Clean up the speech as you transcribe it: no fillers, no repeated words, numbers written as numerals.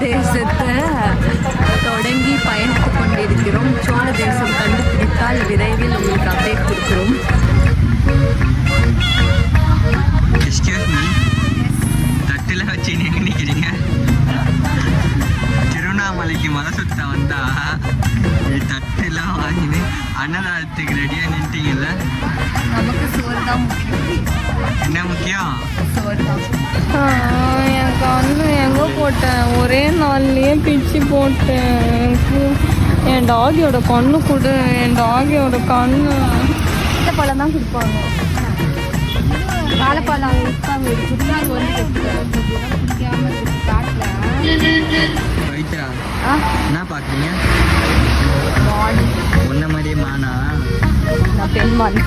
தேசத்தை தொடங்கி பயணித்து கொண்டிருக்கிறோம். சோழ தேசம் கண்டுபிடித்தால் விரைவில் உங்களுக்கு அப்டேட் கொடுக்குறோம். தட்டில் வச்சு எங்க நிற்கிறீங்க? திருவண்ணாமலைக்கு மலை சுத்த வந்தா தட்டுலாம் வாங்கினு அன்னதானத்துக்கு ரெடியாக நின்ட்டீங்கல்ல. நமக்கு சோறு தான் முக்கியம். என்ன முக்கியம்? சோறு தான். என் கண்ணு எங்கே போட்டேன்? ஒரே நாள்லயே பிச்சு போட்டேன். என் டாகியோட கண்ணு கொடு. என் டாகியோட கண்ணு இந்த பழம் தான் கொடுப்பாங்க. வாழைப்பழம் விற்பாங்க. குடிநாள் வந்து பிடிக்காம காட்டில் பவித்ரா என்ன பார்க்குறீங்க? மான். உன்ன மாதிரியே மானா? நான் பெண் மான்.